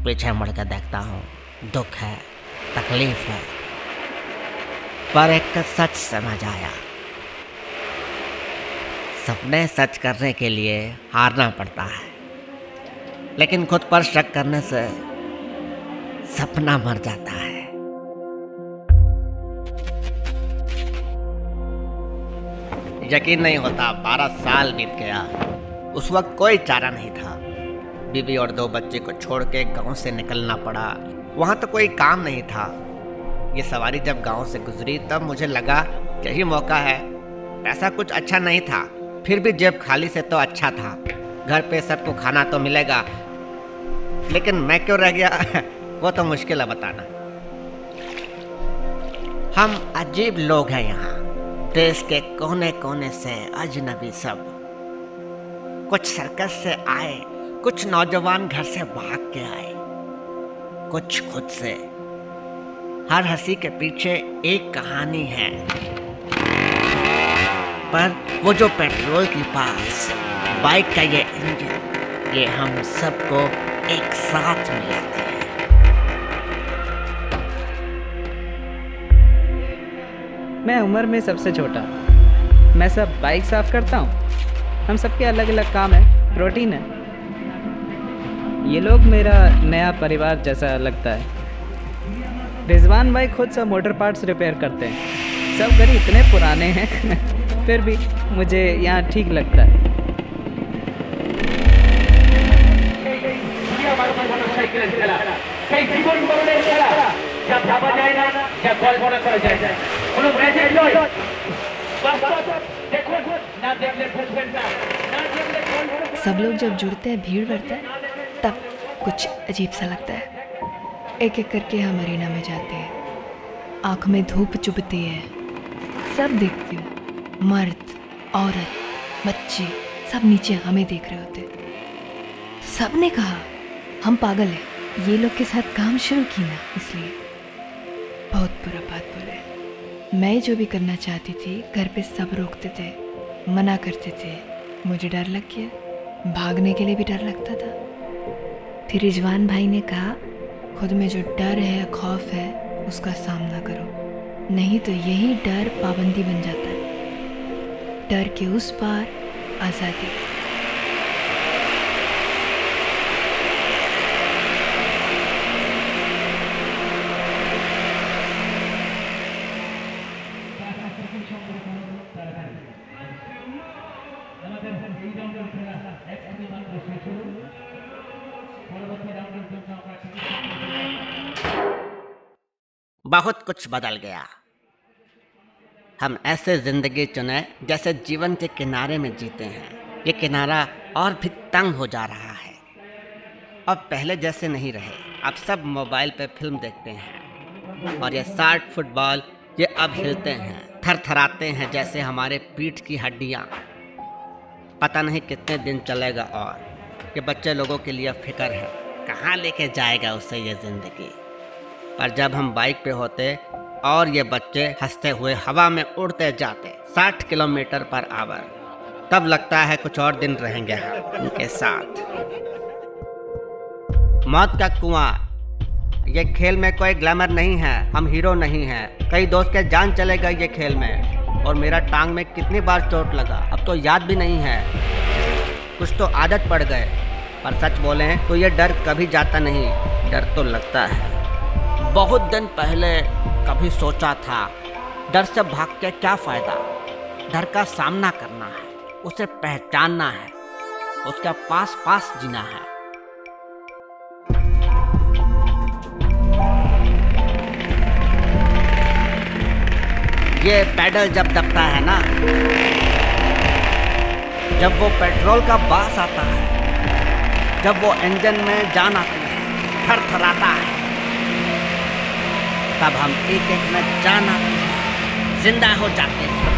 पीछे मुड़ के देखता हूँ, दुख है, तकलीफ है, पर एक सच समझ आया, सपने सच करने के लिए हारना पड़ता है, लेकिन खुद पर शक करने से सपना मर जाता है। यकीन नहीं होता, 12 साल बीत गया। उस वक्त कोई चारा नहीं था। बीवी और 2 बच्चे को छोड़ के गांव से निकलना पड़ा। वहां तो कोई काम नहीं था। ये सवारी जब गांव से गुजरी तब मुझे लगा यही मौका है। पैसा कुछ अच्छा नहीं था, फिर भी जेब खाली से तो अच्छा था। घर पे सबको खाना तो मिलेगा, लेकिन मैं क्यों रह गया वो तो मुश्किल है बताना। हम अजीब लोग हैं यहाँ, देश के कोने कोने से अजनबी सब। कुछ सर्कस से आए, कुछ नौजवान घर से भाग के आए, कुछ खुद से। हर हंसी के पीछे एक कहानी है, पर वो जो पेट्रोल की पास बाइक का ये इंजन, ये हम सबको एक साथ मिलाते हैं। मैं उम्र में सबसे छोटा, मैं सब बाइक साफ करता हूँ। हम सबके अलग अलग काम है, रूटीन है। ये लोग मेरा नया परिवार जैसा लगता है। रिजवान भाई खुद सब मोटर पार्ट्स रिपेयर करते हैं। सब घर इतने पुराने हैं फिर भी मुझे यहाँ ठीक लगता है। सब लोग जब जुड़ते हैं, भीड़ बढ़ता है, तब कुछ अजीब सा लगता है। एक एक करके हम अरीना में जाते हैं। आँख में धूप चुभती है, सब देखते हैं। मर्द, औरत, बच्चे सब नीचे हमें देख रहे होते। सब ने कहा हम पागल हैं, ये लोग के साथ काम शुरू की ना, इसलिए बहुत बुरा बात बोले। मैं जो भी करना चाहती थी घर पे सब रोकते थे, मना करते थे। मुझे डर लग गया, भागने के लिए भी डर लगता था। फिर रिजवान भाई ने कहा खुद में जो डर है, खौफ है, उसका सामना करो, नहीं तो यही डर पाबंदी बन जाता है। डर के उस पार आज़ादी। बहुत कुछ बदल गया। हम ऐसे जिंदगी चुने जैसे जीवन के किनारे में जीते हैं। ये किनारा और भी तंग हो जा रहा है। अब पहले जैसे नहीं रहे। अब सब मोबाइल पे फिल्म देखते हैं, और ये 60 फुटबॉल ये अब हिलते हैं, थरथराते हैं जैसे हमारे पीठ की हड्डियाँ। पता नहीं कितने दिन चलेगा। और ये बच्चे लोगों के लिए फिक्र है, कहाँ लेके जाएगा उससे ये ज़िंदगी। पर जब हम बाइक पे होते और ये बच्चे हंसते हुए हवा में उड़ते जाते 60 किलोमीटर पर आवर, तब लगता है कुछ और दिन रहेंगे हम उनके साथ। मौत का कुआं, ये खेल में कोई ग्लैमर नहीं है, हम हीरो नहीं हैं। कई दोस्त के जान चले गए ये खेल में, और मेरा टांग में कितनी बार चोट लगा अब तो याद भी नहीं है। कुछ तो आदत पड़ गए, पर सच बोले तो ये डर कभी जाता नहीं। डर तो लगता है। बहुत दिन पहले कभी सोचा था, डर से भाग के क्या फ़ायदा। डर का सामना करना है, उसे पहचानना है, उसके पास पास जीना है। ये पैडल जब दबता है ना, जब वो पेट्रोल का बास आता है, जब वो इंजन में जान आती है, थरथराता है, तब हम एक एक में जान आते हैं, जिंदा हो जाते हैं।